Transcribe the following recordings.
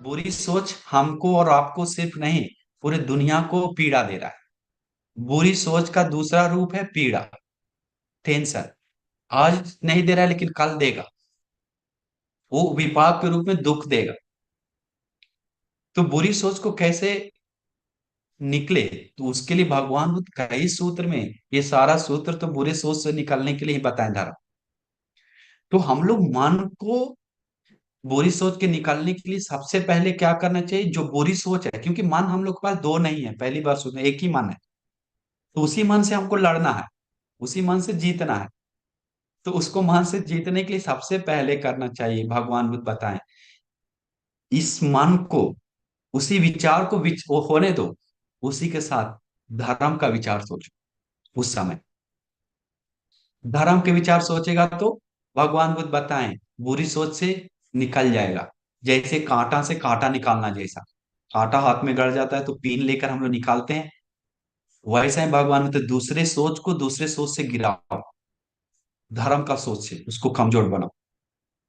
बुरी सोच हमको और आपको सिर्फ नहीं, पूरे दुनिया को पीड़ा दे रहा है। बुरी सोच का दूसरा रूप है पीड़ा, टेंशन। आज नहीं दे रहा है लेकिन कल देगा। वो विपाक के रूप में दुख देगा। तो बुरी सोच को कैसे निकले, तो उसके लिए भगवान बुद्ध कई सूत्र में, ये सारा सूत्र तो बुरे सोच से निकलने के लिए ही बताया जा रहा। तो हम लोग मन को बुरी सोच के निकालने के लिए सबसे पहले क्या करना चाहिए, जो बुरी सोच है, क्योंकि मन हम लोग के पास दो नहीं है, पहली बार सोचना, एक ही मन है। तो उसी मन से हमको लड़ना है, उसी मन से जीतना है। तो उसको मन से जीतने के लिए सबसे पहले करना चाहिए, भगवान बुद्ध बताएं, इस मन को, उसी विचार को वो होने दो, उसी के साथ धर्म का विचार सोचो। उस समय धर्म के विचार सोचेगा तो भगवान बुद्ध बताएं बुरी सोच से निकल जाएगा। जैसे कांटा से कांटा निकालना जैसा, कांटा हाथ में गड़ जाता है तो पीन लेकर हम लोग निकालते हैं। वैसा ही भगवान बुद्ध, दूसरे सोच को दूसरे सोच से गिराओ, धर्म का सोच से उसको कमजोर बनाओ।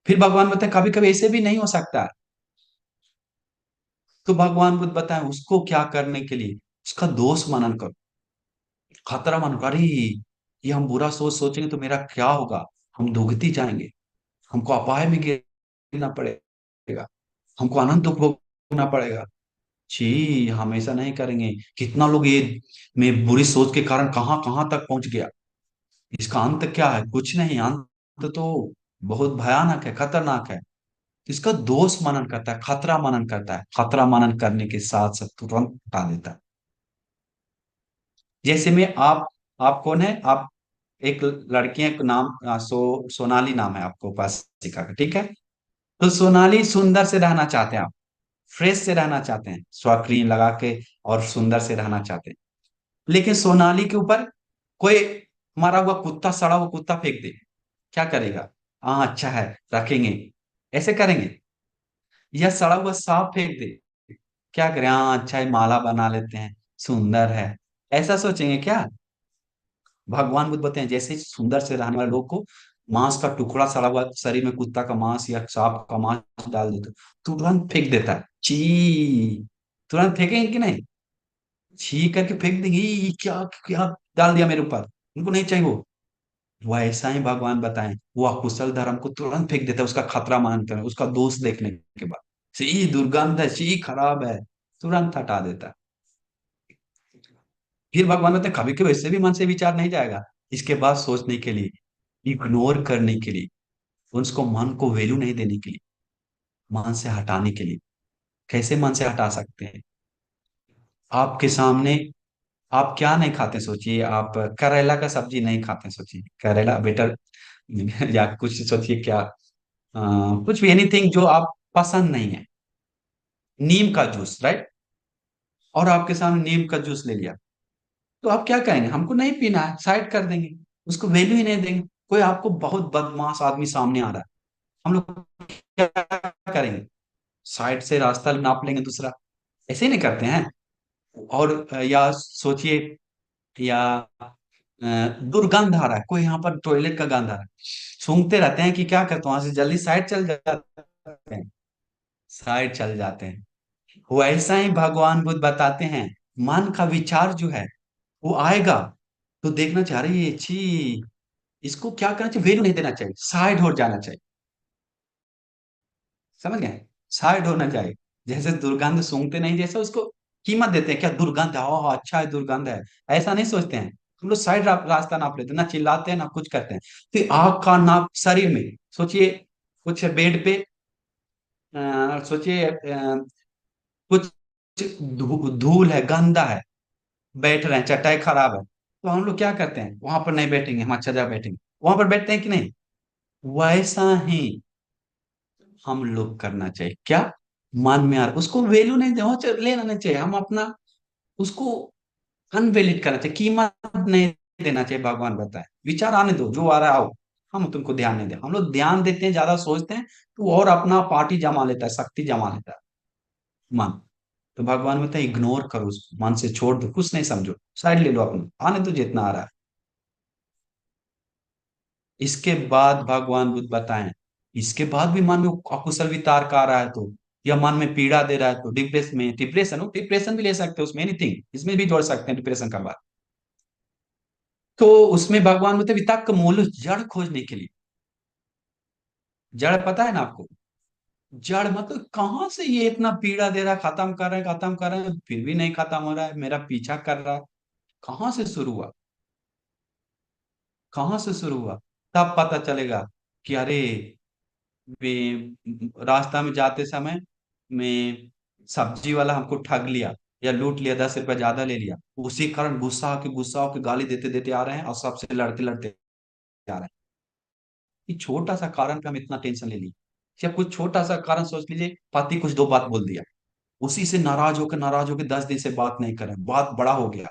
फिर भगवान बताए कभी कभी ऐसे भी नहीं हो सकता है, तो भगवान बुद्ध बताए उसको क्या करने के लिए, उसका दोष मनन करो, खतरा मन, अरे ये हम बुरा सोच सोचेंगे तो मेरा क्या होगा, हम दुखती जाएंगे, हमको अपाय में गिरना पड़ेगा, हमको अनंत दुख भोगना पड़ेगा। छी, हम ऐसा नहीं करेंगे। कितना लोग ये मैं बुरी सोच के कारण कहां कहां तक पहुंच गया। इसका अंत क्या है, कुछ नहीं, अंत तो बहुत भयानक है, खतरनाक है। इसका दोष मनन करता है, खतरा मनन करता है, खतरा मनन करने के साथ साथ तुरंत हटा देता है। जैसे में आप कौन है, आप एक लड़की है, नाम सोनाली नाम है आपको पास शिखा का, ठीक है। तो सोनाली सुंदर से रहना चाहते हैं आप, फ्रेश से रहना चाहते हैं, स्वक्रीम लगा के और सुंदर से रहना चाहते हैं। लेकिन सोनाली के ऊपर कोई मरा हुआ कुत्ता, सड़ा हुआ कुत्ता फेंक दे, क्या करेगा? हाँ अच्छा है, रखेंगे, ऐसे करेंगे। या सड़ा हुआ सांप फेंक दे, क्या करें, हाँ अच्छा है, माला बना लेते हैं, सुंदर है, ऐसा सोचेंगे क्या? भगवान बुद्ध बताते हैं जैसे सुंदर से रहने वाले लोग को मांस का टुकड़ा, सड़ा हुआ शरीर में कुत्ता का मांस या सांप का मांस डाल दो तो तुरंत फेंक देता है, ची, तुरंत फेंकेंगे कि नहीं? छी करके फेंक देंगे, "ई, क्या क्या डाल दिया मेरे ऊपर, उनको नहीं चाहिए वो ऐसा ही भगवान बताएं, वो अकुशल धर्म को तुरंत फेंक देता है, उसका खतरा मानते हैं, उसका दोष देखने के बाद, सी दुर्गंध है, सी खराब है, तुरंत हटा देता है। फिर भगवान बताते कभी कभी वैसे भी मन से विचार नहीं जाएगा, इसके बाद सोचने के लिए, इग्नोर करने के लिए, उसको मन को वैल्यू नहीं देने के लिए, मन से हटाने के लिए। कैसे मन से हटा सकते हैं? आपके सामने, आप क्या नहीं खाते सोचिए, आप करेला का सब्जी नहीं खाते सोचिए, करेला बेटर, या कुछ सोचिए क्या, कुछ भी, एनीथिंग जो आप पसंद नहीं है, नीम का जूस, राइट, और आपके सामने नीम का जूस ले लिया, तो आप क्या कहेंगे, हमको नहीं पीना है, साइड कर देंगे, उसको वैल्यू ही नहीं देंगे। कोई आपको बहुत बदमाश आदमी सामने आ रहा है, हम लोग क्या करेंगे, साइड से रास्ता नाप लेंगे दूसरा, ऐसे ही नहीं करते हैं। और या सोचिए, या दुर्गंध आ रहा है, कोई यहाँ पर टॉयलेट का गंध आ रहा है, सूंघते रहते हैं कि क्या करते हैं, वहां से जल्दी साइड चल जाते हैं, साइड चल जाते हैं। वैसा ही भगवान बुद्ध बताते हैं, मन का विचार जो है वो आएगा तो देखना चाह रही है, छी, इसको क्या करना चाहिए, वैल्यू नहीं देना चाहिए, साइड हो जाना चाहिए। समझ गए, साइड होना चाहिए। जैसे दुर्गंध सूंघते नहीं, जैसे उसको कीमत देते हैं, क्या दुर्गंध है, ओह अच्छा है, दुर्गंध है, ऐसा नहीं सोचते हैं। हम लोग साइड रास्ता नाप लेते हैं, ना चिल्लाते हैं ना कुछ करते हैं। फिर आग का नाप शरीर में, सोचिए कुछ बेड पे, सोचिए कुछ धूल है, गंदा है, बैठ रहे हैं, चटाई खराब है, तो हम लोग क्या करते हैं, वहां पर नहीं बैठेंगे, हम अच्छा जगह बैठेंगे, वहां पर बैठते हैं कि नहीं? वैसा ही हम लोग करना चाहिए, क्या, मन में आ रहा उसको वैल्यू नहीं दे, लेना नहीं चाहिए, हम अपना उसको अनवैलिड करना चाहिए, कीमत नहीं देना चाहिए। भगवान बताए विचार आने दो, जो आ रहा है आओ, हम तुमको ध्यान नहीं दे, हम लोग ध्यान देते हैं, ज्यादा सोचते हैं, तो और अपना पार्टी जमा लेता है, शक्ति जमा लेता है मन। तो भगवान बताए इग्नोर करो उसको, मन से छोड़ दो, कुछ नहीं समझो, साइड ले लो, अपना आने दो जितना आ रहा है। इसके बाद भगवान बुद्ध बताएं, इसके बाद भी मन में अकुशल विचार का आ रहा है तो या मन में पीड़ा दे रहा है तो डिप्रेशन में, डिप्रेशन हो, डिप्रेशन भी ले सकते हो, उसमें एनीथिंग, इसमें भी जोड़ सकते हैं डिप्रेशन का बात। तो उसमें भगवान बोलते हैं, वितर्क मूल, जड़ खोजने के लिए। जड़ पता है ना आपको? जड़ मतलब कहाँ से ये इतना पीड़ा दे रहा है, खत्म कर रहे हैं, खत्म कर रहे हैं, फिर भी नहीं खत्म हो रहा है, मेरा पीछा कर रहा है। कहाँ से शुरू हुआ? कहाँ से शुरू हुआ? तब पता चलेगा कि अरे, रास्ता में जाते समय में सब्जी वाला हमको ठग लिया या लूट लिया, 10 रुपया ज्यादा ले लिया, उसी कारण गुस्सा होके गाली देते देते आ रहे हैं और सबसे लड़ते लड़ते आ रहे हैं। ये छोटा सा कारण पे हम इतना टेंशन ले ली। या कुछ छोटा सा कारण सोच लीजिए, पति कुछ दो बात बोल दिया, उसी से नाराज होकर 10 दिन से बात नहीं करें, बात बड़ा हो गया।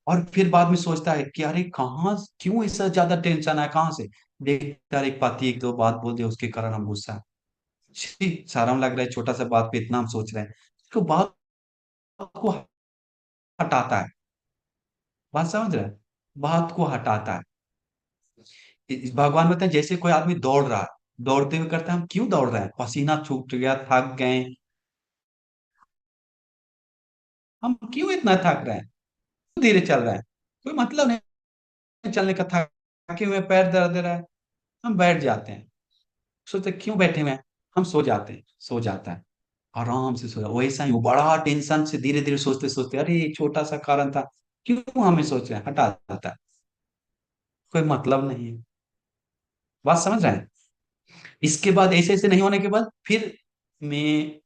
और फिर बाद में सोचता है कि अरे कहाँ, क्यों इससे ज्यादा टेंशन है, कहाँ से? देखता है एक पति एक दो बात बोल दिया, उसके कारण हम गुस्सा। छी, शर्म लग रहा है, छोटा सा बात पे इतना हम सोच रहे हैं। तो बात को हटाता है। बात समझ रहे हैं? बात को हटाता है। भगवान बताए, जैसे कोई आदमी दौड़ रहा है, दौड़ते हुए करते हैं, हम क्यों दौड़ रहे हैं? पसीना छूट गया, थक गए, हम क्यों इतना थक रहे हैं? क्यों धीरे चल रहे हैं? कोई मतलब नहीं चलने का, थके हुए पैर दर्द दे रहा है, हम बैठ जाते हैं। सोचते क्यों बैठे हुए हैं? हम सो जाते हैं, सो जाता है, आराम से सो जा। वैसा ही वो बड़ा टेंशन से धीरे धीरे सोचते सोचते, अरे एक छोटा सा कारण था, क्यों हमें सोच रहे हैं, हटा जाता है। कोई मतलब नहीं है। बात समझ रहे हैं? इसके बाद ऐसे ऐसे नहीं होने के बाद मैं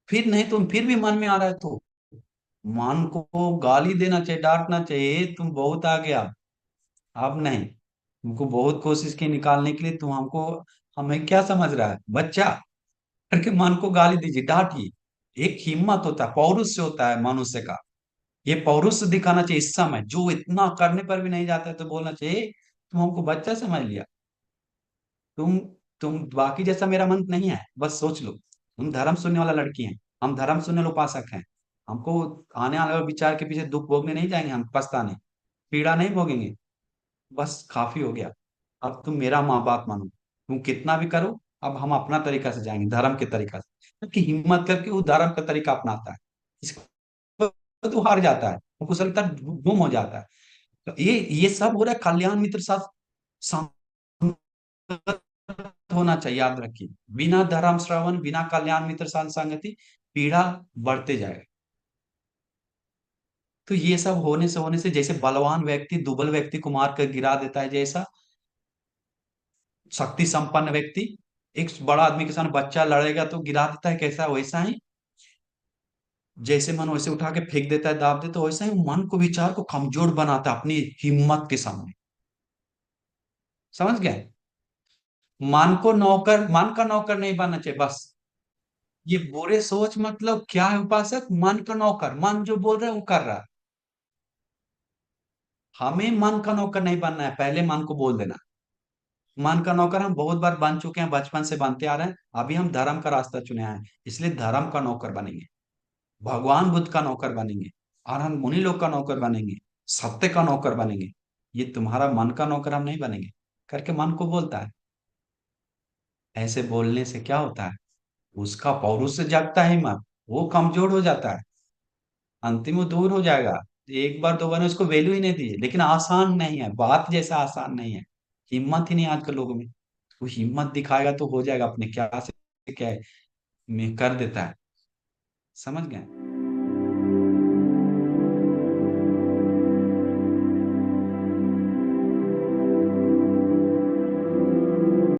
फिर नहीं, तुम फिर भी मन में आ रहा है तो मन को गाली देना चाहिए, डांटना चाहिए, तुम बहुत आ गया, अब नहीं। तुमको बहुत कोशिश की निकालने के लिए, तुम हमको, हमें क्या समझ रहा है बच्चा? करके मन को गाली दीजिए, डांटिए। एक हिम्मत होता है, पौरुष होता है मनुष्य का। ये पौरुष दिखाना चाहिए इस समय, जो इतना करने पर भी नहीं जाता है तो बोलना चाहिए, तुम हमको बच्चा समझ लिया। तुम तुम बाकी जैसा मेरा मन नहीं है, बस सोच लो। तुम धर्म सुनने वाला लड़की है, हम धर्म सुनने वाले उपासक हैं। हमको आने वाले विचार के पीछे दुख भोगने नहीं जाएंगे, हम पछताने, पीड़ा नहीं भोगेंगे। बस काफी हो गया। अब तुम मेरा माँ बाप मानो, तुम कितना भी करो, अब हम अपना तरीका से जाएंगे, धर्म के तरीका से। क्योंकि हिम्मत करके वो धर्म का तरीका अपनाता है, इसको तो हार जाता है, वो कुशलता गुम हो जाता है। तो ये सब हो रहा है कल्याण मित्र साथ संगत होना चाहिए, याद रखिए। बिना धर्म श्रवण, बिना कल्याण मित्र साथ संगति, पीड़ा बढ़ते जाएगा। तो ये सब होने से जैसे बलवान व्यक्ति दुबल व्यक्ति को मार कर गिरा देता है, जैसा शक्ति संपन्न व्यक्ति एक बड़ा आदमी के साथ बच्चा लड़ेगा तो गिरा देता है, कैसा वैसा ही, जैसे मन वैसे उठा के फेंक देता है, दाब देता है, वैसा ही मन को, विचार को कमजोर बनाता है अपनी हिम्मत के सामने। समझ गए? मन का नौकर नहीं बनना चाहिए बस। ये बुरे सोच मतलब क्या है उपासक? मन का नौकर, मन जो बोल रहा है वो कर रहा है। हमें मन का नौकर नहीं बनना है, पहले मन को बोल देना। मन का नौकर हम बहुत बार बन चुके हैं, बचपन से बनते आ रहे हैं। अभी हम धर्म का रास्ता चुने हैं, इसलिए धर्म का नौकर बनेंगे, भगवान बुद्ध का नौकर बनेंगे, और हम मुनि लोग का नौकर बनेंगे, सत्य का नौकर बनेंगे। ये तुम्हारा मन का नौकर हम नहीं बनेंगे। करके मन को बोलता है। ऐसे बोलने से क्या होता है? उसका पौरुष जागता है, हिम्मत, वो कमजोर हो जाता है, अंतिम वो दूर हो जाएगा। एक बार दो बार में उसको वैल्यू ही नहीं दी, लेकिन आसान नहीं है, बात जैसा आसान नहीं है। हिम्मत ही नहीं आजकल लोगों में। वो हिम्मत दिखाएगा तो हो जाएगा, अपने क्या से क्या है, में कर देता है। समझ गए?